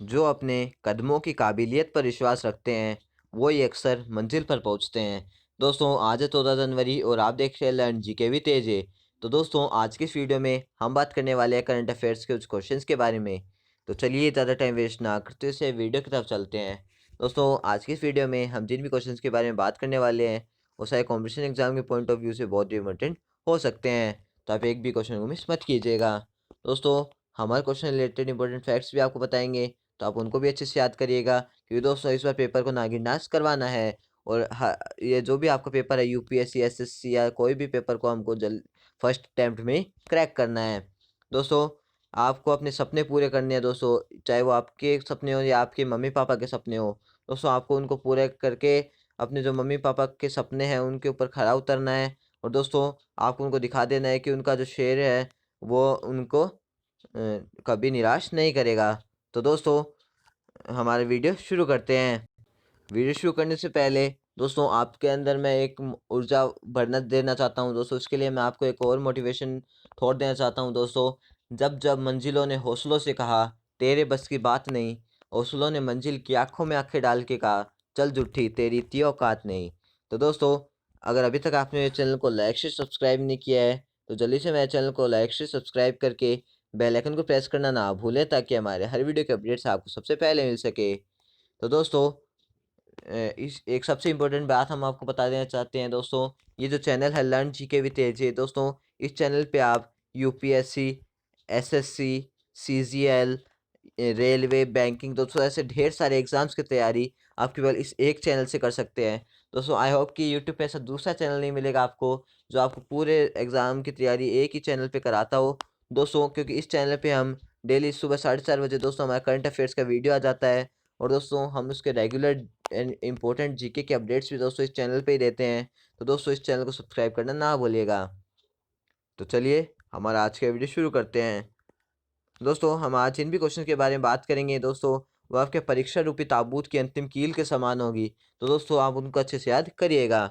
जो अपने कदमों की काबिलियत पर विश्वास रखते हैं वही अक्सर मंजिल पर पहुंचते हैं। दोस्तों आज है 14 जनवरी और आप देख रहे हैं लर्न जीके भी तेज है। तो दोस्तों आज की इस वीडियो में हम बात करने वाले हैं करंट अफेयर्स के कुछ क्वेश्चंस के बारे में। तो चलिए ज़्यादा टाइम वेस्ट ना करते हुए वीडियो की तरफ चलते हैं। दोस्तों आज की इस वीडियो में हम जिन भी क्वेश्चंस के बारे में बात करने वाले हैं वो सारे कॉम्पिटिशन एग्जाम के पॉइंट ऑफ व्यू से बहुत इंपॉर्टेंट हो सकते हैं। तो आप एक भी क्वेश्चन को मिस मत कीजिएगा। दोस्तों हमारे क्वेश्चन रिलेटेड इंपॉर्टेंट फैक्ट्स भी आपको बताएंगे, तो आप उनको भी अच्छे से याद करिएगा क्योंकि दोस्तों इस बार पेपर को नागिनास करवाना है। और ये जो भी आपका पेपर है यूपीएससी एसएससी या कोई भी पेपर को हमको फर्स्ट अटैम्प्ट में क्रैक करना है। दोस्तों आपको अपने सपने पूरे करने हैं दोस्तों, चाहे वो आपके सपने हो या आपके मम्मी पापा के सपने हो। दोस्तों आपको उनको पूरे करके अपने जो मम्मी पापा के सपने हैं उनके ऊपर खरा उतरना है। और दोस्तों आपको उनको दिखा देना है कि उनका जो शेर है वो उनको कभी निराश नहीं करेगा। तो दोस्तों हमारे वीडियो शुरू करते हैं। वीडियो शुरू करने से पहले दोस्तों आपके अंदर मैं एक ऊर्जा भरना देना चाहता हूं दोस्तों। इसके लिए मैं आपको एक और मोटिवेशन थॉट देना चाहता हूं दोस्तों। जब जब मंजिलों ने हौसलों से कहा तेरे बस की बात नहीं, हौसलों ने मंजिल की आंखों में आंखें डाल के कहा चल झूठी तेरी इतनी औकात नहीं। तो दोस्तों अगर अभी तक आपने मेरे चैनल को लाइक से सब्सक्राइब नहीं किया है तो जल्दी से मेरे चैनल को लाइक से सब्सक्राइब करके बेल आइकन को प्रेस करना ना भूलें ताकि हमारे हर वीडियो के अपडेट्स आपको सबसे पहले मिल सके। तो दोस्तों इस एक सबसे इम्पोर्टेंट बात हम आपको बता देना चाहते हैं दोस्तों। ये जो चैनल है लर्न जीके विद तेज दोस्तों, इस चैनल पे आप UPSC SSC CGL railway banking दोस्तों ऐसे ढेर सारे एग्जाम्स की तैयारी आप केवल इस एक चैनल से कर सकते हैं। दोस्तों आई होप कि यूट्यूब पे ऐसा दूसरा चैनल नहीं मिलेगा आपको जो आपको पूरे एग्ज़ाम की तैयारी एक ही चैनल पे कराता हो दोस्तों, क्योंकि इस चैनल पे हम डेली सुबह 4:30 बजे दोस्तों हमारा करंट अफेयर्स का वीडियो आ जाता है। और दोस्तों हम उसके रेगुलर एंड इम्पोर्टेंट जीके के अपडेट्स भी दोस्तों इस चैनल पे ही देते हैं। तो दोस्तों इस चैनल को सब्सक्राइब करना ना भूलिएगा। तो चलिए हमारा आज का वीडियो शुरू करते हैं। दोस्तों हम आज जिन भी क्वेश्चन के बारे में बात करेंगे दोस्तों वो आपके परीक्षा रूपी ताबूत की अंतिम कील के समान होगी। तो दोस्तों आप उनको अच्छे से याद करिएगा।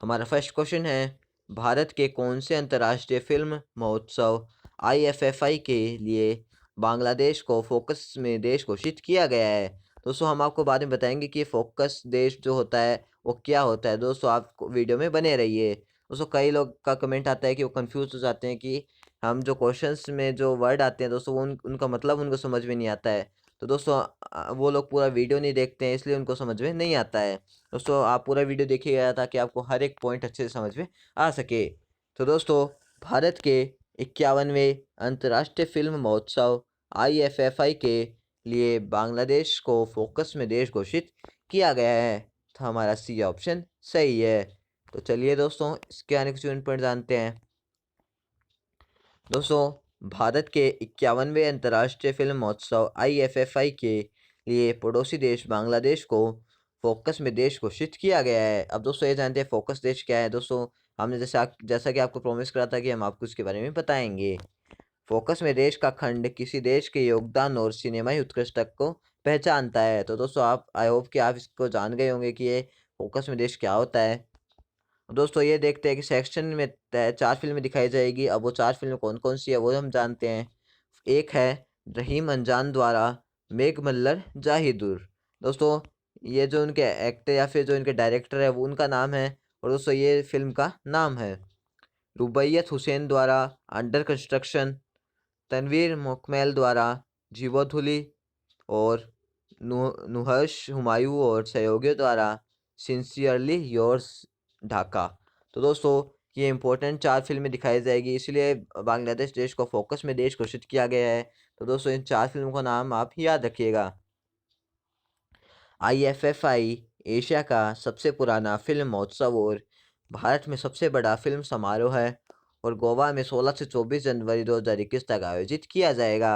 हमारा फर्स्ट क्वेश्चन है भारत के कौन से अंतर्राष्ट्रीय फिल्म महोत्सव आईएफएफआई के लिए बांग्लादेश को फोकस में देश घोषित किया गया है। दोस्तों हम आपको बाद में बताएंगे कि फोकस देश जो होता है वो क्या होता है। दोस्तों आप वीडियो में बने रहिए। दोस्तों कई लोग का कमेंट आता है कि वो कंफ्यूज हो जाते हैं कि हम जो क्वेश्चंस में जो वर्ड आते हैं दोस्तों वो उनका मतलब उनको समझ में नहीं आता है। तो दोस्तों वो लोग पूरा वीडियो नहीं देखते हैं इसलिए उनको समझ में नहीं आता है। दोस्तों आप पूरा वीडियो देखिएगा ताकि आपको हर एक पॉइंट अच्छे से समझ में आ सके। तो दोस्तों भारत के 51वें अंतर्राष्ट्रीय फिल्म महोत्सव आईएफएफआई के लिए बांग्लादेश को फोकस में देश घोषित किया गया है। तो हमारा सी ऑप्शन सही है। तो चलिए दोस्तों इसके आने कुछ पॉइंट जानते हैं। दोस्तों भारत के 51वें अंतर्राष्ट्रीय फिल्म महोत्सव आईएफएफआई के लिए पड़ोसी देश बांग्लादेश को फोकस में देश घोषित किया गया है। अब दोस्तों ये जानते हैं फोकस देश क्या है। दोस्तों हमने जैसा कि आपको प्रॉमिस करा था कि हम आपको इसके बारे में बताएंगे। फोकस में देश का खंड किसी देश के योगदान और सिनेमाई उत्कृष्टता को पहचानता है। तो दोस्तों आप आई होप कि आप इसको जान गए होंगे कि ये फोकस में देश क्या होता है। दोस्तों ये देखते हैं कि सेक्शन में 4 फिल्में दिखाई जाएगी। अब वो 4 फिल्में कौन कौन सी है वो हम जानते हैं। एक है रहीम अंजान द्वारा मेघ मल्लर जाहिदुर। दोस्तों ये जो उनके एक्टर या फिर जो इनके डायरेक्टर है वो उनका नाम है। और दोस्तों ये फिल्म का नाम है रुबैयत हुसैन द्वारा अंडर कंस्ट्रक्शन, तनवीर मुकमेल द्वारा जीवोधुली और नुहश हुमायूं और सहयोगियों द्वारा सिंसियरली योर्स ढाका। तो दोस्तों ये इंपॉर्टेंट 4 फिल्में दिखाई जाएगी इसलिए बांग्लादेश देश को फोकस में देश घोषित किया गया है। तो दोस्तों इन 4 फिल्मों का नाम आप याद रखिएगा। आईएफएफआई एशिया का सबसे पुराना फिल्म महोत्सव और भारत में सबसे बड़ा फिल्म समारोह है और गोवा में 16 से 24 जनवरी 2021 तक आयोजित किया जाएगा।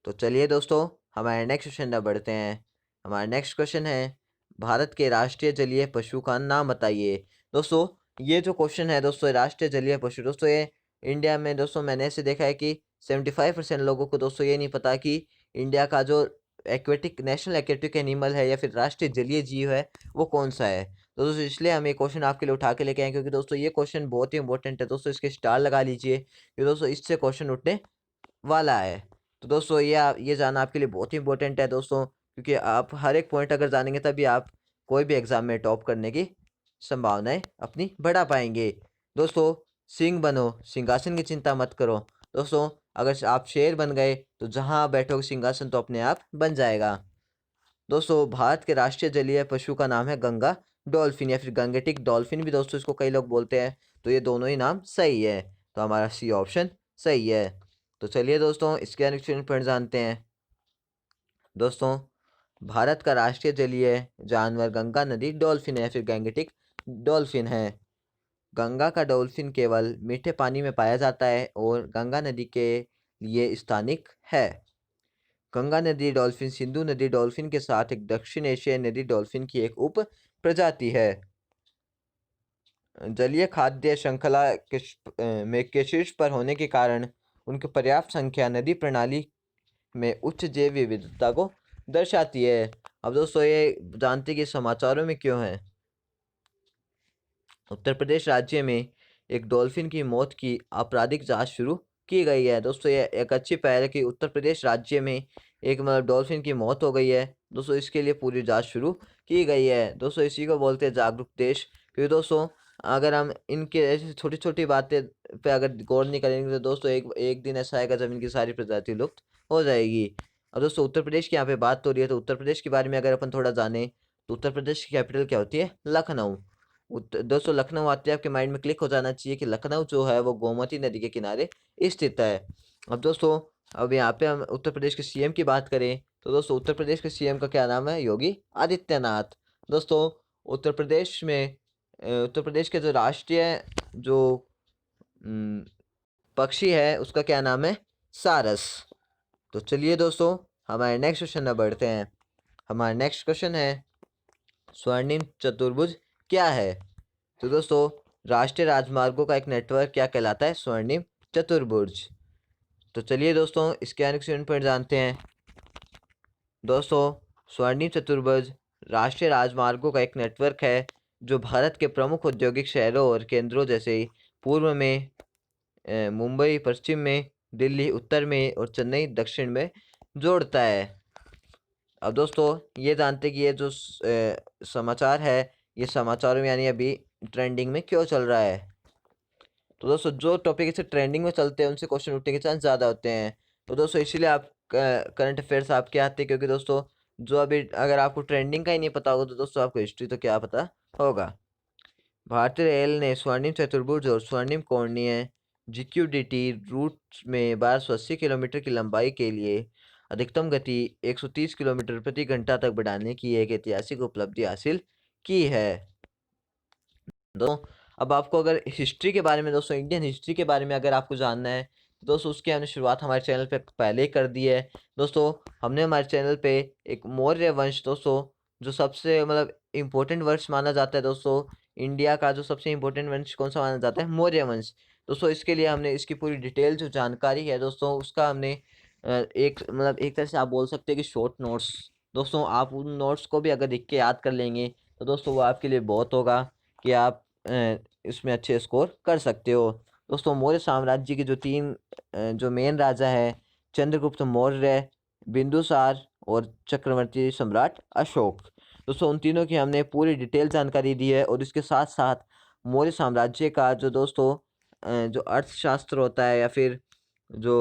तो चलिए दोस्तों हमारे नेक्स्ट क्वेश्चन में बढ़ते हैं। हमारा नेक्स्ट क्वेश्चन है भारत के राष्ट्रीय जलीय पशु का नाम बताइए। दोस्तों ये जो क्वेश्चन है दोस्तों राष्ट्रीय जलीय पशु दोस्तों ये इंडिया में दोस्तों मैंने ऐसे देखा है कि 75% लोगों को दोस्तों ये नहीं पता कि इंडिया का जो एक्वेटिक नेशनल एक्वेटिक एनिमल है या फिर राष्ट्रीय जलीय जीव है वो कौन सा है। तो दोस्तों इसलिए हम ये क्वेश्चन आपके लिए उठा के लेके आए क्योंकि दोस्तों ये क्वेश्चन बहुत ही इंपॉर्टेंट है दोस्तों। इसके स्टार लगा लीजिए क्योंकि दोस्तों इससे क्वेश्चन उठने वाला है। तो दोस्तों ये जानना आपके लिए बहुत ही इंपॉर्टेंट है दोस्तों, क्योंकि आप हर एक पॉइंट अगर जानेंगे तभी आप कोई भी एग्जाम में टॉप करने की संभावनाएं अपनी बढ़ा पाएंगे। दोस्तों, सिंह बनो, सिंहासन की चिंता मत करो। दोस्तों, अगर आप शेर बन गए तो जहां बैठोगे सिंहासन तो अपने आप बन जाएगा। दोस्तों, भारत के राष्ट्रीय जलीय पशु का नाम है गंगा डॉल्फिन या फिर गंगेटिक डॉल्फिन भी दोस्तों इसको कई लोग बोलते हैं। तो ये दोनों ही नाम सही है, तो हमारा सी ऑप्शन सही है। तो चलिए दोस्तों, इसके नेक्स्ट पॉइंट जानते हैं। दोस्तों, भारत का राष्ट्रीय जलीय जानवर गंगा नदी डॉल्फिन है या फिर गैंगेटिक डॉल्फिन है। गंगा का डॉल्फिन केवल मीठे पानी में पाया जाता है और गंगा नदी के लिए स्थानिक है। गंगा नदी डॉल्फिन सिंधु नदी डॉल्फिन के साथ एक दक्षिण एशियाई नदी डॉल्फिन की एक उप प्रजाति है। जलीय खाद्य श्रृंखला के शीर्ष पर होने के कारण उनकी पर्याप्त संख्या नदी प्रणाली में उच्च जैव विविधता को दर्शाती है। अब दोस्तों, ये जानते कि समाचारों में क्यों है। उत्तर प्रदेश राज्य में एक डॉल्फिन की मौत की आपराधिक जांच शुरू की गई है। दोस्तों, ये एक अच्छी पहल है कि उत्तर प्रदेश राज्य में एक डॉल्फिन की मौत हो गई है। दोस्तों, इसके लिए पूरी जांच शुरू की गई है। दोस्तों, इसी को बोलते हैं जागरूक देश, क्योंकि दोस्तों अगर हम इनके ऐसी छोटी छोटी बातें पे अगर गौर नहीं करेंगे तो दोस्तों एक एक दिन ऐसा आएगा जब इनकी सारी प्रजाति लुप्त हो जाएगी। अब दोस्तों, उत्तर प्रदेश की यहाँ पे बात हो रही है, तो उत्तर प्रदेश के बारे में अगर अपन थोड़ा जाने तो उत्तर प्रदेश की कैपिटल क्या होती है? लखनऊ। दोस्तों, लखनऊ आते ही आपके माइंड में क्लिक हो जाना चाहिए कि लखनऊ जो है वो गोमती नदी के किनारे स्थित है। अब दोस्तों, अब यहाँ पे हम उत्तर प्रदेश के सीएम की बात करें तो दोस्तों उत्तर प्रदेश के सीएम का क्या नाम है? योगी आदित्यनाथ। दोस्तों, उत्तर प्रदेश में उत्तर प्रदेश के जो राष्ट्रीय जो पक्षी है उसका क्या नाम है? सारस। तो चलिए दोस्तों, हमारे नेक्स्ट क्वेश्चन में बढ़ते हैं। हमारा नेक्स्ट क्वेश्चन है, स्वर्णिम चतुर्भुज क्या है? तो दोस्तों, राष्ट्रीय राजमार्गों का एक नेटवर्क क्या कहलाता है? स्वर्णिम चतुर्भुज। तो चलिए दोस्तों, इसके आने पॉइंट जानते हैं। दोस्तों, स्वर्णिम चतुर्भुज राष्ट्रीय राजमार्गों का एक नेटवर्क है जो भारत के प्रमुख औद्योगिक शहरों और केंद्रों जैसे पूर्व में मुंबई पश्चिम में, दिल्ली उत्तर में और चेन्नई दक्षिण में जोड़ता है। अब दोस्तों, ये जानते कि ये जो समाचार है ये समाचारों में यानी अभी ट्रेंडिंग में क्यों चल रहा है। तो दोस्तों, जो टॉपिक इसे ट्रेंडिंग में चलते हैं उनसे क्वेश्चन उठने के चांस ज़्यादा होते हैं। तो दोस्तों, इसीलिए आप करंट अफेयर्स आपके आते हैं, क्योंकि दोस्तों जो अभी अगर आपको ट्रेंडिंग का ही नहीं पता होगा तो दोस्तों आपको हिस्ट्री तो क्या पता होगा। भारतीय रेल ने स्वर्णिम चतुर्भुज और स्वर्णिम कोणीय GQDT रूट में 1280 किलोमीटर की लंबाई के लिए अधिकतम गति 130 किलोमीटर प्रति घंटा तक बढ़ाने की एक ऐतिहासिक उपलब्धि हासिल की है। दोस्तों, अब आपको अगर हिस्ट्री के बारे में दोस्तों इंडियन हिस्ट्री के बारे में अगर आपको जानना है तो दोस्तों उसकी हमने शुरुआत हमारे चैनल पे पहले ही कर दी है। दोस्तों, हमने हमारे चैनल पे एक मौर्य वंश दोस्तों जो सबसे इम्पोर्टेंट वंश माना जाता है दोस्तों, इंडिया का जो सबसे इम्पोर्टेंट वंश कौन सा माना जाता है? मौर्य वंश। दोस्तों, इसके लिए हमने इसकी पूरी डिटेल जो जानकारी है दोस्तों उसका हमने एक एक तरह से आप बोल सकते हैं कि शॉर्ट नोट्स। दोस्तों, आप उन नोट्स को भी अगर लिख के याद कर लेंगे तो दोस्तों वो आपके लिए बहुत होगा कि आप इसमें अच्छे स्कोर कर सकते हो। दोस्तों, मौर्य साम्राज्य के जो तीन जो मेन राजा है, चंद्रगुप्त मौर्य, बिंदुसार और चक्रवर्ती सम्राट अशोक। दोस्तों, उन तीनों की हमने पूरी डिटेल जानकारी दी है और इसके साथ साथ मौर्य साम्राज्य का जो दोस्तों जो अर्थशास्त्र होता है या फिर जो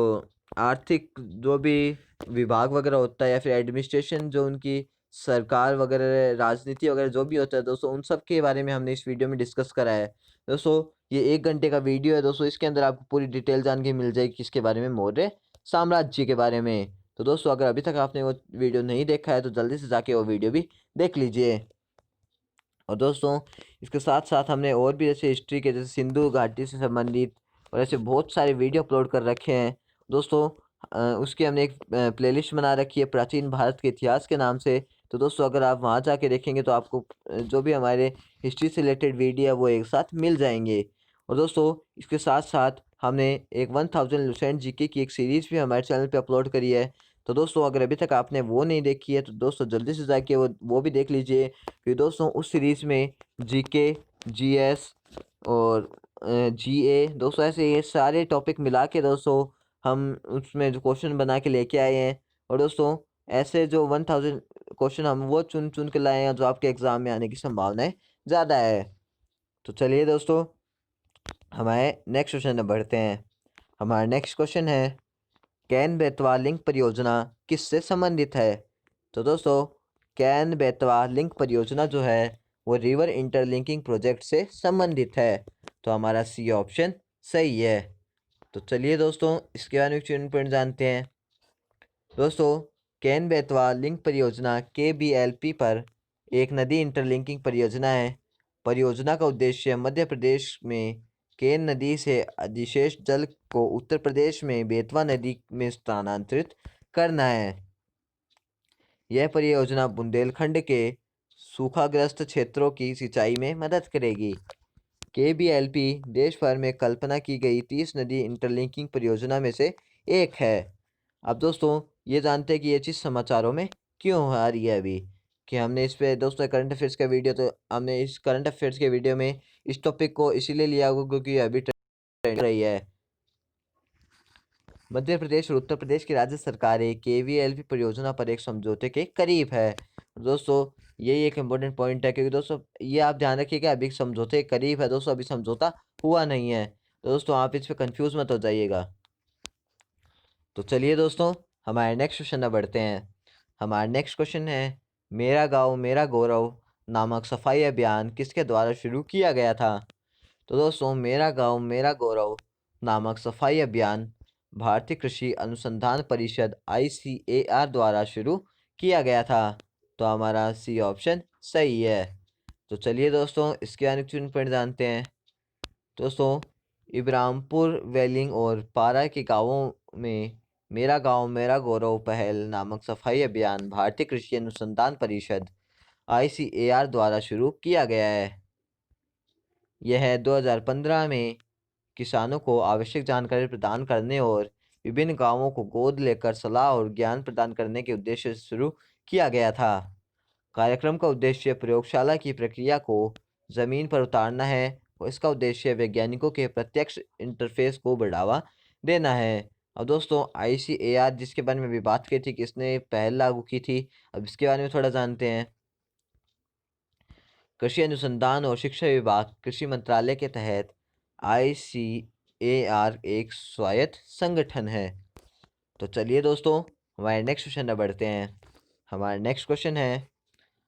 आर्थिक जो भी विभाग वगैरह होता है या फिर एडमिनिस्ट्रेशन जो उनकी सरकार वगैरह राजनीति वगैरह जो भी होता है दोस्तों उन सब के बारे में हमने इस वीडियो में डिस्कस करा है। दोस्तों, ये 1 घंटे का वीडियो है दोस्तों, इसके अंदर आपको पूरी डिटेल जान के मिल जाएगी किसके बारे में? मौर्य साम्राज्य के बारे में। तो दोस्तों, अगर अभी तक आपने वो वीडियो नहीं देखा है तो जल्दी से जाके वो वीडियो भी देख लीजिए। और दोस्तों, इसके साथ साथ हमने और भी जैसे हिस्ट्री के जैसे सिंधु घाटी से संबंधित और ऐसे बहुत सारे वीडियो अपलोड कर रखे हैं दोस्तों। उसकी हमने एक प्लेलिस्ट बना रखी है प्राचीन भारत के इतिहास के नाम से। तो दोस्तों, अगर आप वहाँ जाके देखेंगे तो आपको जो भी हमारे हिस्ट्री से रिलेटेड वीडियो है वो एक साथ मिल जाएंगे। और दोस्तों, इसके साथ साथ हमने एक 1000 लुसेंट जीके की एक सीरीज़ भी हमारे चैनल पे अपलोड करी है। तो दोस्तों, अगर अभी तक आपने वो नहीं देखी है तो दोस्तों जल्दी से जाके वो भी देख लीजिए, क्योंकि दोस्तों उस सीरीज़ में जीके, जीएस और जीए दोस्तों ऐसे ये सारे टॉपिक मिला के दोस्तों हम उसमें जो क्वेश्चन बना के लेके आए हैं। और दोस्तों ऐसे जो 1000 क्वेश्चन हम वो चुन चुन के लाए हैं जो आपके एग्ज़ाम में आने की संभावनाएं ज़्यादा है। तो चलिए दोस्तों हमारे नेक्स्ट क्वेश्चन में बढ़ते हैं। हमारा नेक्स्ट क्वेश्चन है, कैन बेतवा लिंक परियोजना किससे संबंधित है? तो दोस्तों कैन बेतवा लिंक परियोजना जो है वो रिवर इंटरलिंकिंग प्रोजेक्ट से संबंधित है। तो हमारा सी ऑप्शन सही है। तो चलिए दोस्तों इसके बारे में क्वेश्चन पॉइंट जानते हैं। दोस्तों कैन बेतवा लिंक परियोजना KBLP पर एक नदी इंटरलिंकिंग परियोजना है। परियोजना का उद्देश्य मध्य प्रदेश में केन नदी से अधिशेष जल को उत्तर प्रदेश में बेतवा नदी में स्थानांतरित करना है। यह परियोजना बुंदेलखंड के सूखाग्रस्त क्षेत्रों की सिंचाई में मदद करेगी। KBLP देश भर में कल्पना की गई 30 नदी इंटरलिंकिंग परियोजना में से एक है। अब दोस्तों ये जानते हैं कि ये चीज़ समाचारों में क्यों आ रही है अभी, कि हमने इस पे दोस्तों करंट अफेयर्स का वीडियो, तो हमने इस करंट अफेयर्स के वीडियो में इस टॉपिक को इसीलिए लिया होगा क्योंकि अभी ट्रेंड रही है। मध्य प्रदेश और उत्तर प्रदेश की राज्य सरकारें KVLP परियोजना पर एक समझौते के करीब है। दोस्तों यही एक इम्पोर्टेंट पॉइंट है क्योंकि दोस्तों ये आप ध्यान रखिएगा अभी समझौते के करीब है दोस्तों, अभी समझौता हुआ नहीं है। तो दोस्तों आप इस पर कंफ्यूज मत हो जाइएगा। तो चलिए दोस्तों हमारे नेक्स्ट क्वेश्चन में बढ़ते हैं। हमारा नेक्स्ट क्वेश्चन है, मेरा गांव मेरा गौरव नामक सफाई अभियान किसके द्वारा शुरू किया गया था? तो दोस्तों मेरा गांव मेरा गौरव नामक सफाई अभियान भारतीय कृषि अनुसंधान परिषद ICAR द्वारा शुरू किया गया था। तो हमारा सी ऑप्शन सही है। तो चलिए दोस्तों इसके अनुच्छेद पॉइंट जानते हैं। दोस्तों इब्राहिमपुर, वेलिंग और पारा के गांवों में मेरा गांव मेरा गौरव पहल नामक सफाई अभियान भारतीय कृषि अनुसंधान परिषद ICAR द्वारा शुरू किया गया है। यह 2015 में किसानों को आवश्यक जानकारी प्रदान करने और विभिन्न गांवों को गोद लेकर सलाह और ज्ञान प्रदान करने के उद्देश्य से शुरू किया गया था। कार्यक्रम का उद्देश्य प्रयोगशाला की प्रक्रिया को जमीन पर उतारना है और इसका उद्देश्य वैज्ञानिकों के प्रत्यक्ष इंटरफेस को बढ़ावा देना है। अब दोस्तों ICAR जिसके बारे में भी बात की थी कि इसने पहल लागू की थी, अब इसके बारे में थोड़ा जानते हैं। कृषि अनुसंधान और शिक्षा विभाग कृषि मंत्रालय के तहत ICAR एक स्वायत्त संगठन है। तो चलिए दोस्तों हमारे नेक्स्ट क्वेश्चन में बढ़ते हैं। हमारा नेक्स्ट क्वेश्चन है,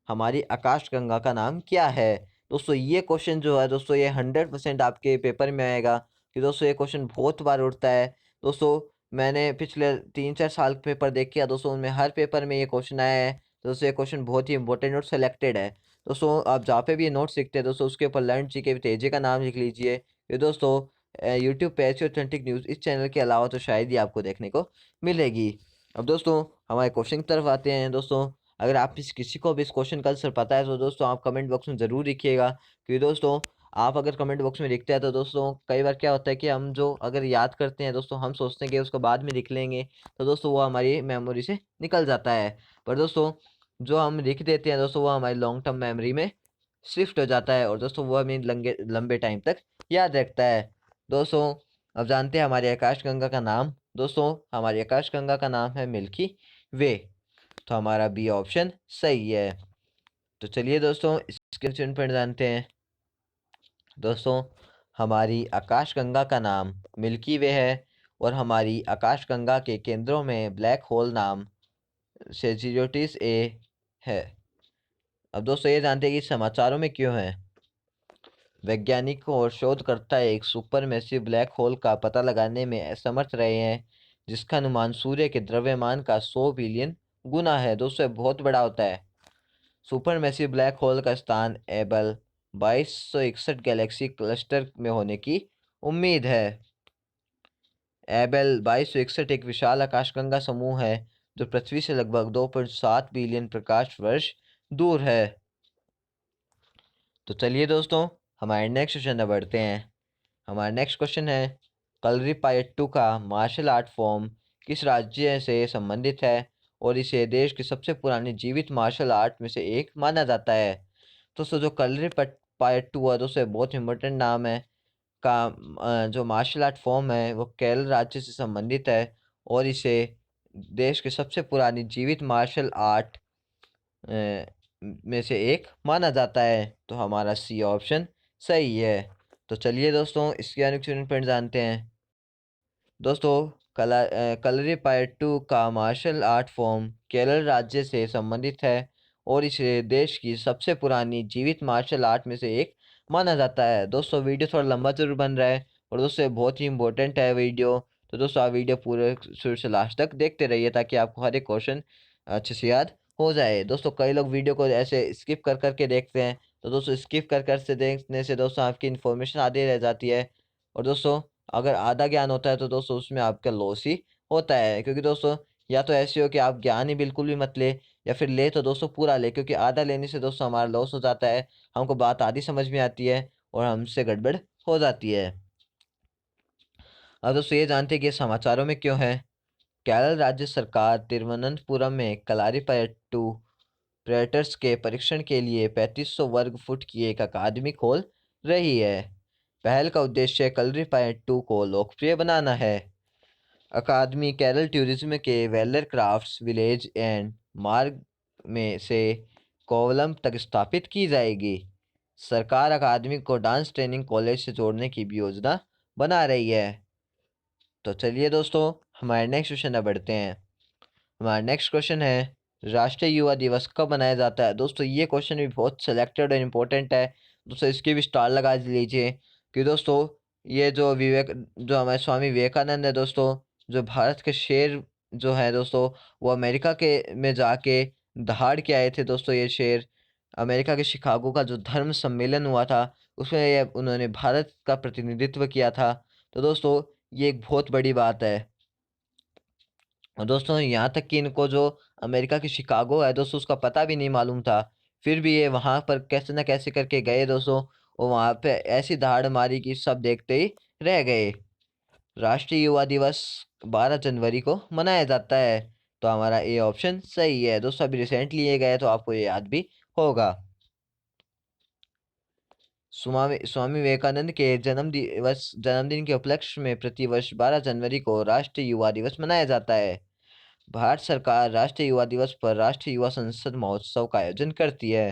हमारी आकाशगंगा का नाम क्या है? दोस्तों ये क्वेश्चन जो है दोस्तों ये 100% आपके पेपर में आएगा कि दोस्तों ये क्वेश्चन बहुत बार उठता है। दोस्तों मैंने पिछले 3-4 साल पेपर देखे हैं दोस्तों, उनमें हर पेपर में ये क्वेश्चन आया है। दोस्तों ये क्वेश्चन बहुत ही इंपॉर्टेंट और सेलेक्टेड है। दोस्तों आप जहाँ पे भी ये नोट्स लिखते हैं दोस्तों उसके ऊपर लर्न जीके विद एजे का नाम लिख लीजिए। ये दोस्तों यूट्यूब पे ऐसी ऑथेंटिक न्यूज़ इस चैनल के अलावा तो शायद ही आपको देखने को मिलेगी। अब दोस्तों हमारे क्वेश्चन की तरफ आते हैं। दोस्तों अगर आप किसी को भी इस क्वेश्चन का आंसर पता है तो दोस्तों आप कमेंट बॉक्स में ज़रूर लिखिएगा, क्योंकि दोस्तों आप अगर कमेंट बॉक्स में लिखते हैं तो दोस्तों कई बार क्या होता है कि हम जो अगर याद करते हैं दोस्तों हम सोचते हैं कि उसको बाद में लिख लेंगे, तो दोस्तों वो हमारी मेमोरी से निकल जाता है। पर दोस्तों जो हम लिख देते हैं दोस्तों वो हमारी लॉन्ग टर्म मेमोरी में शिफ्ट हो जाता है और दोस्तों वो हमें लंबे टाइम तक याद रखता है। दोस्तों अब जानते हैं हमारी आकाशगंगा का नाम। दोस्तों हमारी आकाशगंगा का नाम है मिल्की वे। तो हमारा बी ऑप्शन सही है। तो चलिए दोस्तों इसके क्वेश्चन पर जानते हैं। दोस्तों हमारी आकाशगंगा का नाम मिल्की वे है और हमारी आकाशगंगा के केंद्रों में ब्लैक होल नाम सेजियोटिस ए है। अब दोस्तों ये जानते हैं कि समाचारों में क्यों है। वैज्ञानिक और शोधकर्ता एक सुपरमैसिव ब्लैक होल का पता लगाने में असमर्थ रहे हैं जिसका अनुमान सूर्य के द्रव्यमान का 100 बिलियन गुना है। दोस्तों बहुत बड़ा होता है। सुपरमैसिव ब्लैक होल का स्थान एबल 2261 गैलेक्सी क्लस्टर में होने की उम्मीद है। एबल 2261 एक विशाल आकाशगंगा समूह है जो पृथ्वी से लगभग 2.7 बिलियन प्रकाश वर्ष दूर है। तो चलिए दोस्तों हमारे नेक्स्ट क्वेश्चन में बढ़ते हैं। हमारा नेक्स्ट क्वेश्चन है, कलरीपायट्टू का मार्शल आर्ट फॉर्म किस राज्य से संबंधित है और इसे देश की सबसे पुरानी जीवित मार्शल आर्ट में से एक माना जाता है? दोस्तों जो कलरीपायट्टू है दोस्तों बहुत इंपॉर्टेंट नाम है। का जो मार्शल आर्ट फॉर्म है वो केरल राज्य से संबंधित है और इसे देश की सबसे पुरानी जीवित मार्शल आर्ट में से एक माना जाता है। तो हमारा सी ऑप्शन सही है। तो चलिए दोस्तों इसके अनुच्छेद पॉइंट जानते हैं। दोस्तों कलरी पयट्टू का मार्शल आर्ट फॉर्म केरल राज्य से संबंधित है और इसे देश की सबसे पुरानी जीवित मार्शल आर्ट में से एक माना जाता है। दोस्तों वीडियो थोड़ा लंबा जरूर बन रहा है और दोस्तों ये बहुत ही इंपॉर्टेंट है वीडियो। तो दोस्तों आप वीडियो पूरे शुरू से लास्ट तक देखते रहिए ताकि आपको हर एक क्वेश्चन अच्छे से याद हो जाए। दोस्तों कई लोग वीडियो को ऐसे स्किप कर करके देखते हैं, तो दोस्तों स्किप कर कर से देखने से दोस्तों आपकी इन्फॉर्मेशन आधी रह जाती है और दोस्तों अगर आधा ज्ञान होता है तो दोस्तों उसमें आपका लॉस ही होता है। क्योंकि दोस्तों या तो ऐसे हो कि आप ज्ञान ही बिल्कुल भी मत ले या फिर ले तो दोस्तों पूरा ले, क्योंकि आधा लेने से दोस्तों हमारा लॉस हो जाता है, हमको बात आधी समझ में आती है और हमसे गड़बड़ हो जाती है। अब दोस्तों ये जानते हैं कि ये समाचारों में क्यों है। केरल राज्य सरकार तिरुवनंतपुरम में कलारीपयट्टू पर्यटर्स के परीक्षण के लिए 3500 वर्ग फुट की एक अकादमी खोल रही है। पहल का उद्देश्य कलरीपयट्टू को लोकप्रिय बनाना है। अकादमी केरल टूरिज्म के वेलर क्राफ्ट्स विलेज एंड मार्ग में से कोवलम तक स्थापित की जाएगी। सरकार अकादमी को डांस ट्रेनिंग कॉलेज से जोड़ने की भी योजना बना रही है। तो चलिए दोस्तों हमारे नेक्स्ट क्वेश्चन में बढ़ते हैं। हमारा नेक्स्ट क्वेश्चन है राष्ट्रीय युवा दिवस कब मनाया जाता है। दोस्तों ये क्वेश्चन भी बहुत सिलेक्टेड और इम्पोर्टेंट है। दोस्तों इसकी भी स्टार लगा लीजिए कि दोस्तों ये जो हमारे स्वामी विवेकानंद है दोस्तों, जो भारत के शेर जो है दोस्तों, वो अमेरिका के में जाके दहाड़ के आए थे दोस्तों। ये शेर अमेरिका के शिकागो का जो धर्म सम्मेलन हुआ था उसमें ये उन्होंने भारत का प्रतिनिधित्व किया था। तो दोस्तों ये एक बहुत बड़ी बात है। और दोस्तों यहाँ तक कि इनको जो अमेरिका की शिकागो है दोस्तों उसका पता भी नहीं मालूम था, फिर भी ये वहाँ पर कैसे न कैसे करके गए दोस्तों और वहाँ पे ऐसी दहाड़ मारी कि सब देखते ही रह गए। राष्ट्रीय युवा दिवस 12 जनवरी को मनाया जाता है। तो हमारा ए ऑप्शन सही है। दोस्तों अभी रिसेंटली ये गए तो आपको ये याद भी होगा। स्वामी स्वामी विवेकानंद के जन्मदिन के उपलक्ष्य में प्रतिवर्ष 12 जनवरी को राष्ट्रीय युवा दिवस मनाया जाता है। भारत सरकार राष्ट्रीय युवा दिवस पर राष्ट्रीय युवा संसद महोत्सव का आयोजन करती है।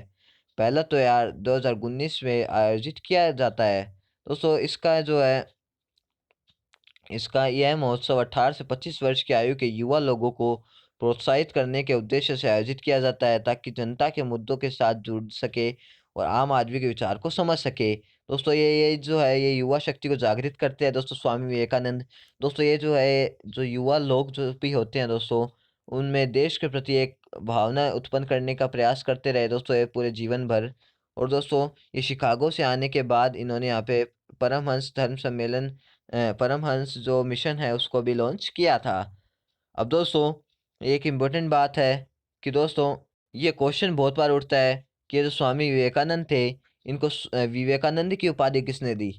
पहला तो यार 2019 में आयोजित किया जाता है। दोस्तों इसका यह महोत्सव 18 से 25 वर्ष की आयु के युवा लोगों को प्रोत्साहित करने के उद्देश्य से आयोजित किया जाता है ताकि जनता के मुद्दों के साथ जुड़ सके और आम आदमी के विचार को समझ सके। दोस्तों ये जो है ये युवा शक्ति को जागृत करते हैं दोस्तों स्वामी विवेकानंद। दोस्तों ये जो है जो युवा लोग जो भी होते हैं दोस्तों, उनमें देश के प्रति एक भावना उत्पन्न करने का प्रयास करते रहे दोस्तों ये पूरे जीवन भर। और दोस्तों ये शिकागो से आने के बाद इन्होंने यहाँ पे परमहंस धर्म सम्मेलन परमहंस जो मिशन है उसको भी लॉन्च किया था। अब दोस्तों एक इम्पोर्टेंट बात है कि दोस्तों ये क्वेश्चन बहुत बार उठता है कि ये जो स्वामी विवेकानंद थे इनको विवेकानंद की उपाधि किसने दी।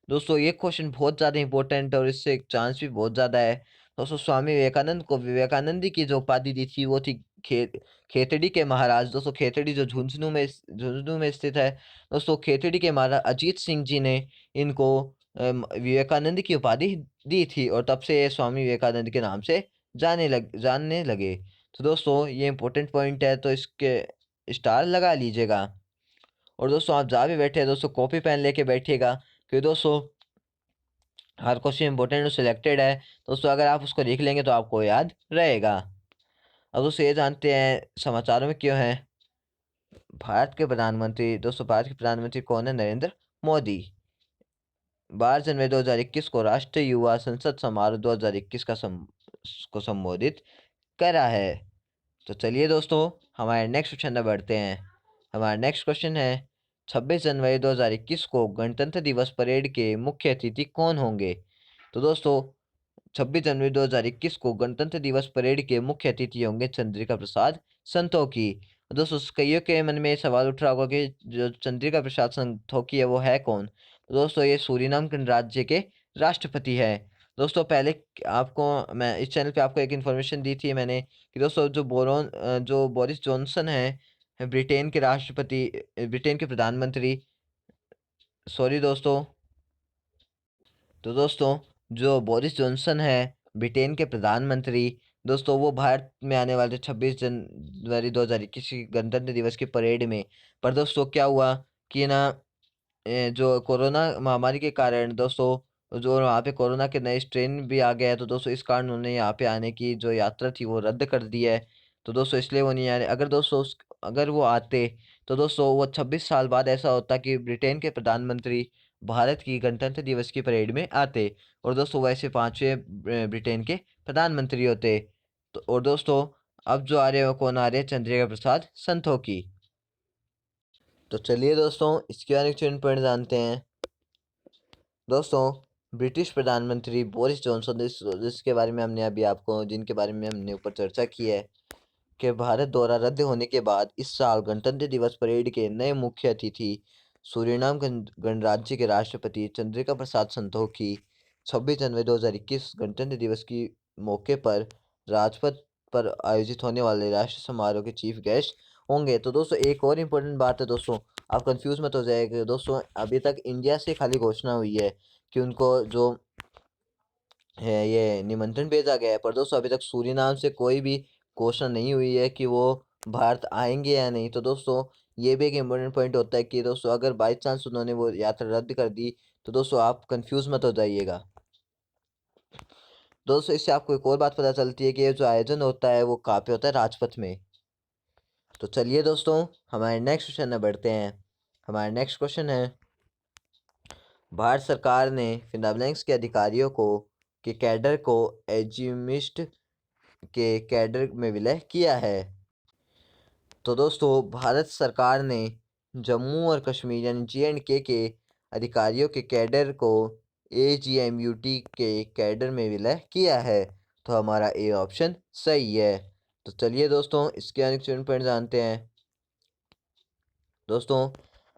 दोस्तों ये क्वेश्चन बहुत ज़्यादा इंपॉर्टेंट है और इससे एक चांस भी बहुत ज़्यादा है। दोस्तों स्वामी विवेकानंद को विवेकानंदी की जो उपाधि दी थी वो थी खे खेतड़ी के महाराज। दोस्तों खेतड़ी जो झुंझुनू में स्थित है। दोस्तों खेतड़ी के महाराज अजीत सिंह जी ने इनको विवेकानंद की उपाधि दी थी और तब से ये स्वामी विवेकानंद के नाम से जानने लगे। तो दोस्तों ये इंपॉर्टेंट पॉइंट है तो इसके स्टार लगा लीजिएगा। और दोस्तों आप जहाँ भी बैठे हैं दोस्तों कॉपी पेन लेके बैठिएगा क्योंकि दोस्तों हर क्वेश्चन इंपॉर्टेंट और सिलेक्टेड है। दोस्तों अगर आप उसको देख लेंगे तो आपको याद रहेगा। अब दोस्तों ये जानते हैं समाचारों में क्यों है। भारत के प्रधानमंत्री कौन है। नरेंद्र मोदी। 12 जनवरी 2021 को राष्ट्रीय युवा संसद समारोह 2021 को संबोधित करा है। तो चलिए दोस्तों हमारे नेक्स्ट क्वेश्चन में बढ़ते हैं। हमारा नेक्स्ट क्वेश्चन है 26 जनवरी 2021 को गणतंत्र दिवस परेड के मुख्य अतिथि कौन होंगे। तो दोस्तों 26 जनवरी 2021 को गणतंत्र दिवस परेड के मुख्य अतिथि होंगे चंद्रिका प्रसाद संतोखी। दोस्तों कईयों के मन में सवाल उठ रहा होगा कि जो चंद्रिका प्रसाद संतोखी है वो है कौन। तो दोस्तों ये सूरीनाम गणराज्य के राष्ट्रपति है। दोस्तों पहले आपको मैं इस चैनल पे आपको एक इन्फॉर्मेशन दी थी मैंने कि दोस्तों जो बोरिस जॉनसन है ब्रिटेन के प्रधानमंत्री, सॉरी दोस्तों तो दोस्तों जो बोरिस जॉनसन है ब्रिटेन के प्रधानमंत्री, दोस्तों वो भारत में आने वाले 26 जनवरी 2021 की गणतंत्र दिवस की परेड में। पर दोस्तों क्या हुआ कि ना जो कोरोना महामारी के कारण दोस्तों जो वहाँ पे कोरोना के नए स्ट्रेन भी आ गया है, तो दोस्तों इस कारण उन्होंने यहाँ पे आने की जो यात्रा थी वो रद्द कर दी है। तो दोस्तों इसलिए वो नहीं आ रहे। अगर वो आते तो दोस्तों वो 26 साल बाद ऐसा होता कि ब्रिटेन के प्रधानमंत्री भारत की गणतंत्र दिवस की परेड में आते, और दोस्तों वैसे पांचवें ब्रिटेन के प्रधानमंत्री होते। तो और दोस्तों अब जो आ रहे हैं वो कौन आ रहे हैं? चंद्रिका प्रसाद संतोखी। तो चलिए दोस्तों इसके बारे में चुन पॉइंट जानते हैं। दोस्तों ब्रिटिश प्रधानमंत्री बोरिस जॉनसन, जिसके बारे में हमने अभी आपको जिनके बारे में हमने ऊपर चर्चा की है कि भारत दौरा रद्द होने के बाद इस साल गणतंत्र दिवस परेड के नए मुख्य अतिथि सूरीनाम गणराज्य के राष्ट्रपति चंद्रिका प्रसाद संतोखी 26 जनवरी 2021 गणतंत्र दिवस की मौके पर राजपथ पर आयोजित होने वाले राष्ट्रीय समारोह के चीफ गेस्ट होंगे। तो दोस्तों एक और इम्पोर्टेंट बात है दोस्तों, आप कंफ्यूज मत हो जाएगा दोस्तों, अभी तक इंडिया से खाली घोषणा हुई है कि उनको जो है ये निमंत्रण भेजा गया है, पर दोस्तों अभी तक सूरीनाम से कोई भी घोषणा नहीं हुई है कि वो भारत आएंगे या नहीं। तो दोस्तों ये भी एक इम्पोर्टेंट पॉइंट होता है कि दोस्तों अगर बाई चांस उन्होंने वो यात्रा रद्द कर दी तो दोस्तों आप कंफ्यूज मत हो जाइएगा। दोस्तों इससे आपको एक और बात पता चलती है कि ये जो आयोजन होता है वो कहाँ पे होता है? राजपथ में। तो चलिए दोस्तों हमारे नेक्स्ट क्वेश्चन में बढ़ते हैं। हमारा नेक्स्ट क्वेश्चन है, भारत सरकार ने फिनलैंड के अधिकारियों को के कैडर को एजिमिस्ट के कैडर में विलय किया है। तो दोस्तों भारत सरकार ने जम्मू और कश्मीर यानी JNK के अधिकारियों के कैडर को AGMUT के कैडर में विलय किया है। तो हमारा ए ऑप्शन सही है। तो चलिए दोस्तों इसके अनेक पॉइंट जानते हैं। दोस्तों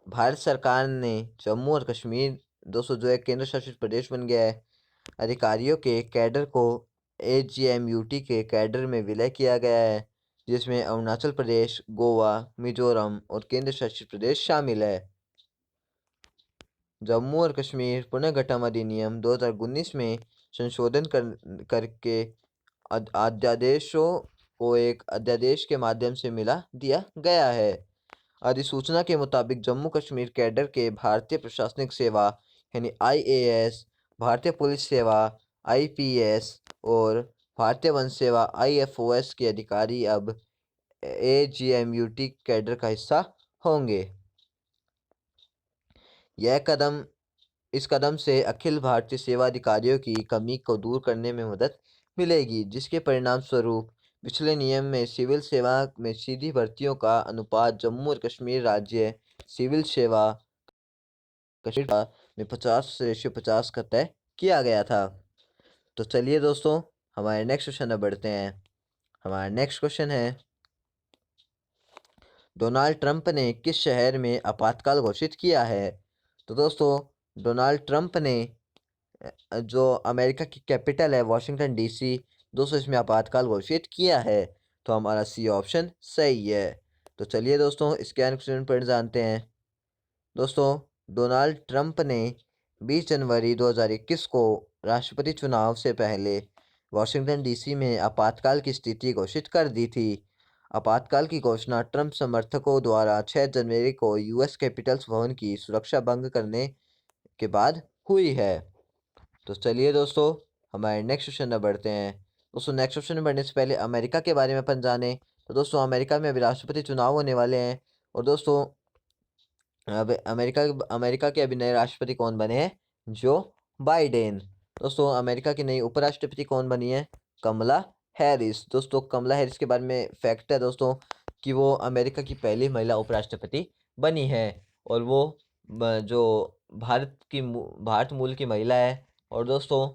भारत सरकार ने जम्मू और कश्मीर दोस्तों जो एक केंद्र शासित प्रदेश बन गया है, अधिकारियों के कैडर को AGMUT के कैडर में विलय किया गया है, जिसमें अरुणाचल प्रदेश, गोवा, मिजोरम और केंद्र शासित प्रदेश शामिल है। जम्मू और कश्मीर पुनर्गठन अधिनियम 2019 में संशोधन करके अध्यादेशों को एक अध्यादेश के माध्यम से मिला दिया गया है। अधिसूचना के मुताबिक जम्मू कश्मीर कैडर के भारतीय प्रशासनिक सेवा यानी IAS, भारतीय पुलिस सेवा IPS और भारतीय वन सेवा IFOS के अधिकारी अब AGMUT कैडर का हिस्सा होंगे। इस कदम से अखिल भारतीय सेवा अधिकारियों की कमी को दूर करने में मदद मिलेगी, जिसके परिणाम स्वरूप पिछले नियम में सिविल सेवा में सीधी भर्तियों का अनुपात जम्मू और कश्मीर राज्य सिविल सेवा कश्मीर में 50:50 का तय किया गया था। तो चलिए दोस्तों हमारे नेक्स्ट क्वेश्चन में बढ़ते हैं। हमारा नेक्स्ट क्वेश्चन है, डोनाल्ड ट्रंप ने किस शहर में आपातकाल घोषित किया है? तो दोस्तों डोनाल्ड ट्रंप ने जो अमेरिका की कैपिटल है वाशिंगटन DC, दोस्तों इसमें आपातकाल घोषित किया है। तो हमारा सी ऑप्शन सही है। तो चलिए दोस्तों इसके आंसर पॉइंट जानते हैं। दोस्तों डोनाल्ड ट्रंप ने 20 जनवरी 2021 को राष्ट्रपति चुनाव से पहले वाशिंगटन DC में आपातकाल की स्थिति घोषित कर दी थी। आपातकाल की घोषणा ट्रंप समर्थकों द्वारा 6 जनवरी को US कैपिटल्स भवन की सुरक्षा भंग करने के बाद हुई है। तो चलिए दोस्तों हमारे नेक्स्ट क्वेश्चन में बढ़ते हैं। दोस्तों नेक्स्ट क्वेश्चन में बढ़ने से पहले अमेरिका के बारे में अपन जाने। तो दोस्तों अमेरिका में अभी राष्ट्रपति चुनाव होने वाले हैं, और दोस्तों अब अमेरिका के अभी नए राष्ट्रपति कौन बने हैं? Joe Biden. दोस्तों अमेरिका की नई उपराष्ट्रपति कौन बनी है? कमला हैरिस। दोस्तों कमला हैरिस के बारे में फैक्ट है दोस्तों कि वो अमेरिका की पहली महिला उपराष्ट्रपति बनी है, और वो जो भारत मूल की महिला है। और दोस्तों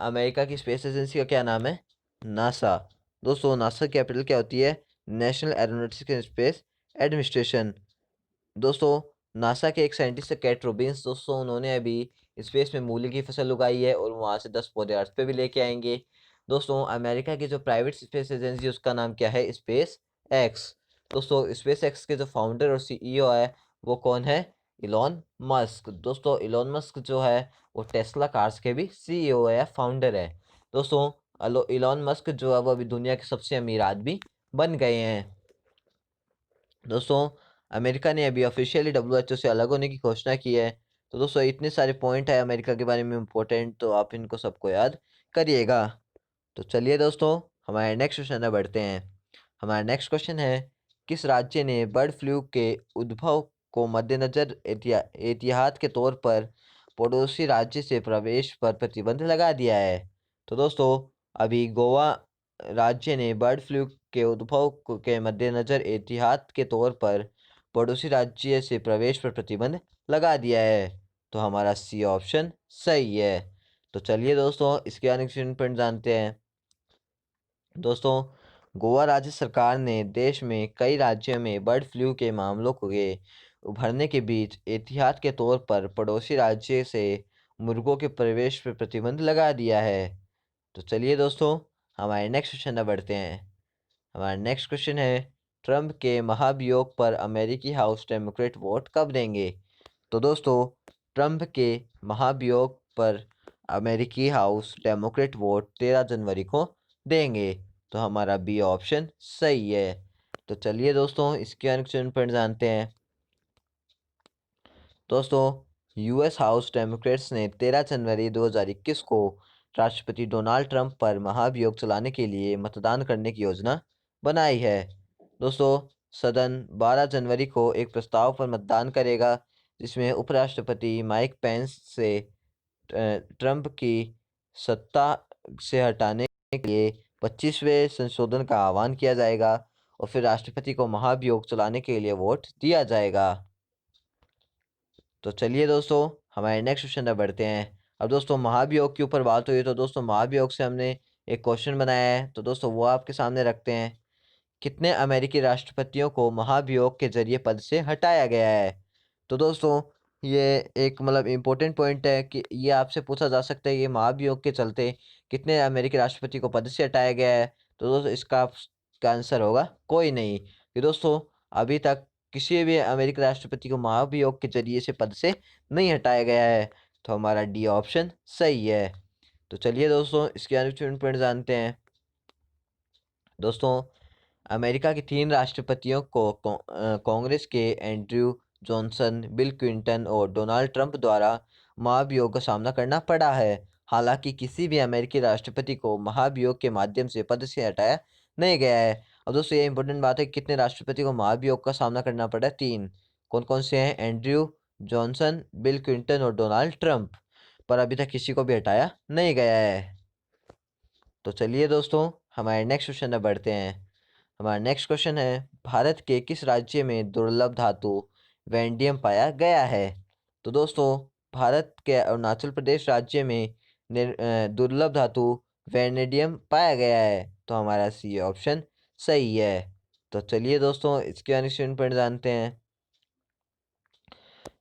अमेरिका की स्पेस एजेंसी का क्या नाम है? नासा। दोस्तों नासा की कैपिटल क्या होती है? National aeronautics and space administration. दोस्तों नासा के एक साइंटिस्ट है कैट रोबिन्स, दोस्तों उन्होंने अभी स्पेस में मूली की फसल उगाई है और वहाँ से 10 पौधे अर्थ पे भी लेके आएंगे। दोस्तों अमेरिका की जो प्राइवेट स्पेस एजेंसी है उसका नाम क्या है? Space x. दोस्तों स्पेस एक्स के जो फाउंडर और CEO है वो कौन है? Elon Musk. दोस्तों इलॉन मस्क जो है वो टेस्ला कार्स के भी सीईओ है, फाउंडर है। दोस्तों इलॉन मस्क जो है वो अभी दुनिया के सबसे अमीर आदमी बन गए हैं। दोस्तों अमेरिका ने अभी ऑफिशियली डब्ल्यूएचओ से अलग होने की घोषणा की है। तो दोस्तों इतने सारे पॉइंट है अमेरिका के बारे में इम्पोर्टेंट, तो आप इनको सबको याद करिएगा। तो चलिए दोस्तों हमारे नेक्स्ट क्वेश्चन में बढ़ते हैं। हमारा नेक्स्ट क्वेश्चन है, किस राज्य ने बर्ड फ्लू के उद्भव को मद्देनजर एहतियात के तौर पर पड़ोसी राज्य से प्रवेश पर प्रतिबंध लगा दिया है? तो दोस्तों अभी गोवा राज्य ने बर्ड फ्लू के उद्भव के मद्देनजर एहतियात के तौर पर पड़ोसी राज्य से प्रवेश पर प्रतिबंध लगा दिया है। तो हमारा सी ऑप्शन सही है। तो चलिए दोस्तों इसके अनेक पॉइंट जानते हैं। दोस्तों गोवा राज्य सरकार ने देश में कई राज्यों में बर्ड फ्लू के मामलों के उभरने के बीच एहतियात के तौर पर पड़ोसी राज्य से मुर्गों के प्रवेश पर प्रतिबंध लगा दिया है। तो चलिए दोस्तों हमारे नेक्स्ट क्वेश्चन में बढ़ते हैं। हमारा नेक्स्ट क्वेश्चन है, ट्रंप के महाभियोग पर अमेरिकी हाउस डेमोक्रेट वोट कब देंगे? तो दोस्तों ट्रंप के महाभियोग पर अमेरिकी हाउस डेमोक्रेट वोट 13 जनवरी को देंगे। तो हमारा बी ऑप्शन सही है। तो चलिए दोस्तों इसके अनुच्छेद पर जानते हैं। दोस्तों यूएस हाउस डेमोक्रेट्स ने 13 जनवरी 2021 को राष्ट्रपति डोनाल्ड ट्रंप पर महाभियोग चलाने के लिए मतदान करने की योजना बनाई है। दोस्तों सदन 12 जनवरी को एक प्रस्ताव पर मतदान करेगा जिसमें उपराष्ट्रपति माइक पेंस से ट्रंप की सत्ता से हटाने के लिए 25वें संशोधन का आह्वान किया जाएगा और फिर राष्ट्रपति को महाभियोग चलाने के लिए वोट दिया जाएगा। तो चलिए दोस्तों हमारे नेक्स्ट क्वेश्चन में बढ़ते हैं। अब दोस्तों महाभियोग के ऊपर बात हुई तो दोस्तों महाभियोग से हमने एक क्वेश्चन बनाया है, तो दोस्तों वो आपके सामने रखते हैं। कितने अमेरिकी राष्ट्रपतियों को महाभियोग के जरिए पद से हटाया गया है? तो दोस्तों ये एक मतलब इम्पोर्टेंट पॉइंट है कि ये आपसे पूछा जा सकता है कि महाभियोग के चलते कितने अमेरिकी राष्ट्रपति को पद से हटाया गया है। तो दोस्तों इसका आंसर होगा कोई नहीं, कि दोस्तों अभी तक किसी भी अमेरिकी राष्ट्रपति को महाभियोग के जरिए से पद से नहीं हटाया गया है। तो हमारा डी ऑप्शन सही है। तो चलिए दोस्तों इसके अनुच्छेद पॉइंट जानते हैं। दोस्तों अमेरिका के 3 राष्ट्रपतियों को कांग्रेस के एंड्रयू जॉनसन, बिल क्लिंटन और डोनाल्ड ट्रंप द्वारा महाभियोग का सामना करना पड़ा है। हालांकि किसी भी अमेरिकी राष्ट्रपति को महाभियोग के माध्यम से पद से हटाया नहीं गया है। अब दोस्तों ये इंपॉर्टेंट बात है, कितने राष्ट्रपति को महाभियोग का सामना करना पड़ा? 3। कौन कौन से हैं? एंड्रयू जॉनसन, बिल क्लिंटन और डोनाल्ड ट्रंप। पर अभी तक किसी को भी हटाया नहीं गया है। तो चलिए दोस्तों हमारे नेक्स्ट क्वेश्चन में बढ़ते हैं। हमारा नेक्स्ट क्वेश्चन है, भारत के किस राज्य में दुर्लभ धातु वैंडियम पाया गया है? तो दोस्तों भारत के अरुणाचल प्रदेश राज्य में दुर्लभ धातु वैनेडियम पाया गया है। तो हमारा सी ऑप्शन सही है। तो चलिए दोस्तों इसके अनुच्छेद पॉइंट जानते हैं।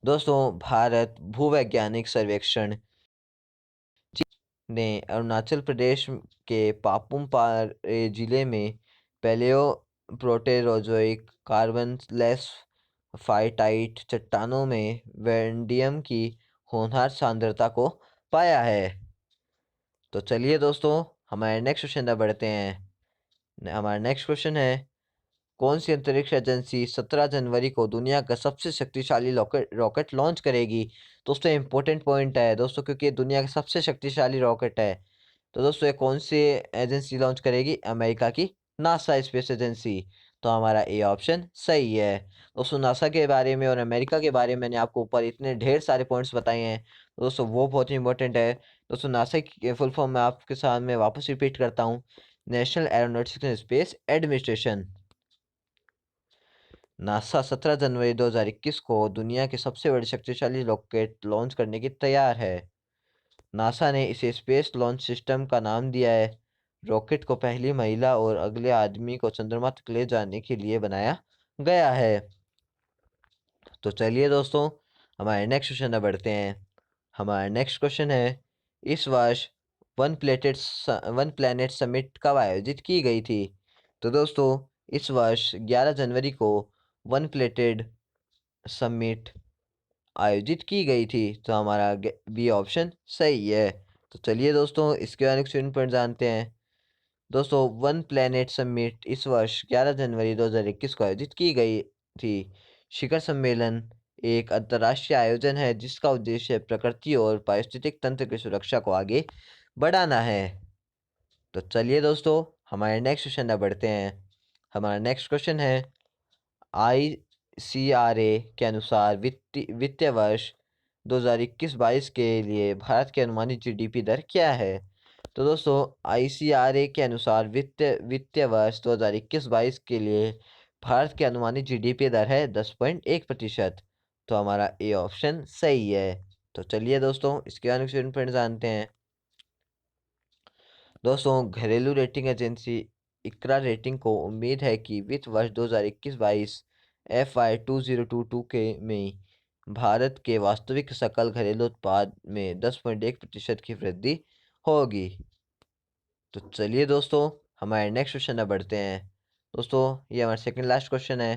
दोस्तों भारत भूवैज्ञानिक सर्वेक्षण ने अरुणाचल प्रदेश के पापुम पारे जिले में पैलियो प्रोटेरोजोइक कार्बनलेस फाइटाइट चट्टानों में वैंडियम की होनहार सांद्रता को पाया है। तो चलिए दोस्तों हमारे नेक्स्ट क्वेश्चन में बढ़ते हैं। हमारा नेक्स्ट क्वेश्चन है, कौन सी अंतरिक्ष एजेंसी 17 जनवरी को दुनिया का सबसे शक्तिशाली रॉकेट लॉन्च करेगी? दोस्तों इंपॉर्टेंट पॉइंट है दोस्तों, क्योंकि ये दुनिया का सबसे शक्तिशाली रॉकेट है। तो दोस्तों ये कौन सी एजेंसी लॉन्च करेगी? अमेरिका की नासा स्पेस एजेंसी। तो हमारा ए ऑप्शन सही है। दोस्तों नासा के बारे में और अमेरिका के बारे में मैंने आपको ऊपर इतने ढेर सारे पॉइंट्स बताए हैं, तो दोस्तों वो बहुत ही इंपॉर्टेंट है। दोस्तों नासा की फुल फॉर्म मैं आपके सामने वापस रिपीट करता हूँ, national aeronautics and space administration. NASA 17 जनवरी 2021 को दुनिया के सबसे बड़े शक्तिशाली रॉकेट लॉन्च करने की तैयार है। नासा ने इसे स्पेस लॉन्च सिस्टम का नाम दिया है। रॉकेट को पहली महिला और अगले आदमी को चंद्रमा तक ले जाने के लिए बनाया गया है। तो चलिए दोस्तों हमारे नेक्स्ट क्वेश्चन में बढ़ते हैं। हमारा नेक्स्ट क्वेश्चन है, इस वर्ष वन प्लेनेट समिट कब आयोजित की गई थी? तो दोस्तों इस वर्ष 11 जनवरी को वन प्लेटेड समिट आयोजित की गई थी? तो हमारा बी ऑप्शन सही है। तो चलिए दोस्तों इसके बारे में क्वेश्चन पॉइंट जानते हैं। दोस्तों वन प्लेनेट समिट इस वर्ष 11 जनवरी 2021 को आयोजित की गई थी। शिखर सम्मेलन एक अंतर्राष्ट्रीय आयोजन है जिसका उद्देश्य प्रकृति और पारिस्थितिक तंत्र की सुरक्षा को आगे बढ़ाना है। तो चलिए दोस्तों हमारे नेक्स्ट क्वेश्चन पर बढ़ते हैं। हमारा नेक्स्ट क्वेश्चन है ICRA के अनुसार वित्तीय वर्ष 2021-22 के लिए भारत की अनुमानित GDP दर क्या है? तो दोस्तों ICRA के अनुसार वित्तीय वर्ष 2021-22 के लिए भारत की अनुमानित GDP दर है 10.1%। तो हमारा ए ऑप्शन सही है। तो चलिए दोस्तों इसके अनुसार जानते हैं। दोस्तों घरेलू रेटिंग एजेंसी इकरा रेटिंग को उम्मीद है कि वित्त वर्ष 2021-22 FY 2022 के में भारत के वास्तविक सकल घरेलू उत्पाद में 10.1% की वृद्धि होगी। तो चलिए दोस्तों हमारे नेक्स्ट क्वेश्चन में बढ़ते हैं। दोस्तों ये हमारा सेकंड लास्ट क्वेश्चन है।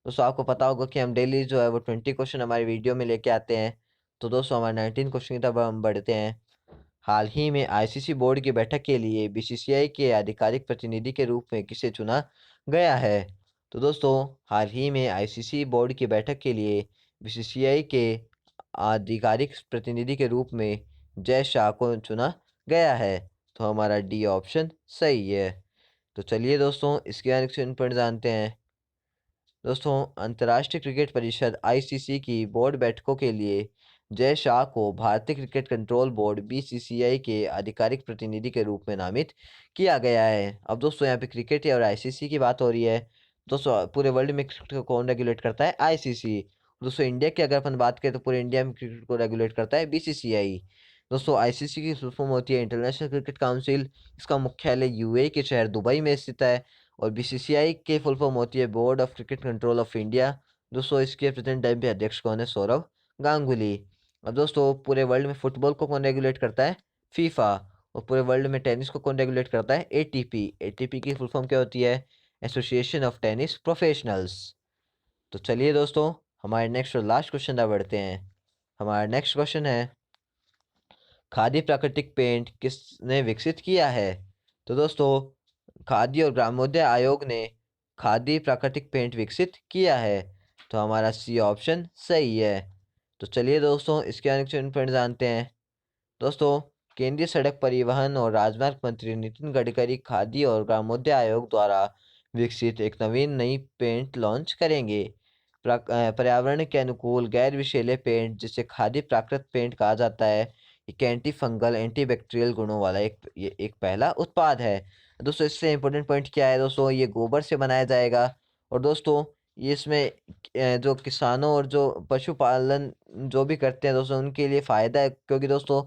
दोस्तों आपको पता होगा कि हम डेली जो है वो 20 क्वेश्चन हमारी वीडियो में लेके आते हैं। तो दोस्तों हमारे 19 क्वेश्चन की तरफ हम बढ़ते हैं। हाल ही में ICC बोर्ड की बैठक के लिए BCCI के आधिकारिक प्रतिनिधि के रूप में किसे चुना गया है? तो दोस्तों हाल ही में ICC बोर्ड की बैठक के लिए BCCI के आधिकारिक प्रतिनिधि के रूप में जय शाह को चुना गया है। तो हमारा डी ऑप्शन सही है। तो चलिए दोस्तों इसके आगे पर जानते हैं। दोस्तों अंतर्राष्ट्रीय क्रिकेट परिषद ICC की बोर्ड बैठकों के लिए जय शाह को भारतीय क्रिकेट कंट्रोल बोर्ड BCCI के आधिकारिक प्रतिनिधि के रूप में नामित किया गया है। अब दोस्तों यहाँ पे क्रिकेट और ICC की बात हो रही है। दोस्तों पूरे वर्ल्ड में क्रिकेट को कौन रेगुलेट करता है? ICC। दोस्तों इंडिया की अगर अपन बात करें तो पूरे इंडिया में क्रिकेट को रेगुलेट करता है BCCI। दोस्तों ICC की फुल फॉर्म होती है इंटरनेशनल क्रिकेट काउंसिल। इसका मुख्यालय UAE के शहर दुबई में स्थित है। और BCCI के फुल फॉर्म होती है board of cricket control of India. दोस्तों इसके प्रेजेंट टाइम पे अध्यक्ष कौन है? सौरव गांगुली। अब दोस्तों पूरे वर्ल्ड में फुटबॉल को कौन रेगुलेट करता है? फीफा। और पूरे वर्ल्ड में टेनिस को कौन रेगुलेट करता है? ATP। ATP की फुल फॉर्म क्या होती है? Association of tennis professionals. तो चलिए दोस्तों हमारे नेक्स्ट और लास्ट क्वेश्चन पर बढ़ते हैं। हमारा नेक्स्ट क्वेश्चन है खादी प्राकृतिक पेंट किसने विकसित किया है? तो दोस्तों खादी और ग्रामोद्योग आयोग ने खादी प्राकृतिक पेंट विकसित किया है। तो हमारा सी ऑप्शन सही है। तो चलिए दोस्तों इसके आगे पॉइंट जानते हैं। दोस्तों केंद्रीय सड़क परिवहन और राजमार्ग मंत्री नितिन गडकरी खादी और ग्रामोद्योग आयोग द्वारा विकसित एक नई पेंट लॉन्च करेंगे। पर्यावरण के अनुकूल गैर विषैले पेंट जिसे खादी प्राकृत पेंट कहा जाता है एक एंटी फंगल एंटीबैक्टीरियल गुणों वाला एक पहला उत्पाद है। दोस्तों इससे इम्पोर्टेंट पॉइंट क्या है? दोस्तों ये गोबर से बनाया जाएगा। और दोस्तों ये इसमें जो किसानों और जो पशुपालन जो भी करते हैं दोस्तों उनके लिए फ़ायदा है, क्योंकि दोस्तों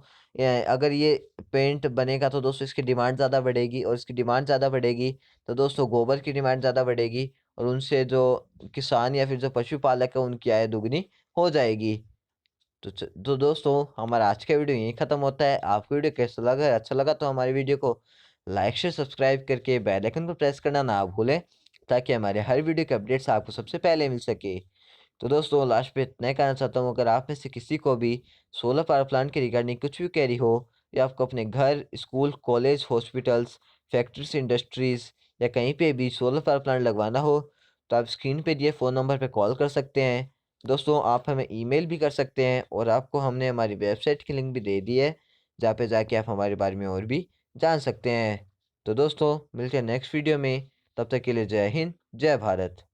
अगर ये पेंट बनेगा तो दोस्तों इसकी डिमांड ज़्यादा बढ़ेगी। और इसकी डिमांड ज़्यादा बढ़ेगी तो दोस्तों गोबर की डिमांड ज़्यादा बढ़ेगी। और उनसे जो किसान या फिर जो पशुपालक है उनकी आय दुगनी हो जाएगी। तो दोस्तों हमारा आज का वीडियो यहीं ख़त्म होता है। आपको वीडियो कैसा लगा? अच्छा लगा तो हमारी वीडियो को लाइक शेयर सब्सक्राइब करके बेल आइकन पर प्रेस करना ना भूलें, ताकि हमारे हर वीडियो के अपडेट्स आपको सबसे पहले मिल सके। तो दोस्तों लास्ट पे इतना ही कहना चाहता हूँ, अगर आप में से किसी को भी सोलर पावर प्लांट के रिगार्डिंग कुछ भी क्वेरी हो या आपको अपने घर, school, college, hospitals, factories, industries या कहीं पे भी सोलर पावर प्लांट लगवाना हो तो आप स्क्रीन पे दिए फ़ोन नंबर पे कॉल कर सकते हैं। दोस्तों आप हमें ईमेल भी कर सकते हैं और आपको हमने हमारी वेबसाइट की लिंक भी दे दी है, जहाँ पे जाके आप हमारे बारे में और भी जान सकते हैं। तो दोस्तों मिलते हैं नेक्स्ट वीडियो में, तब तक के लिए जय हिंद, जय भारत।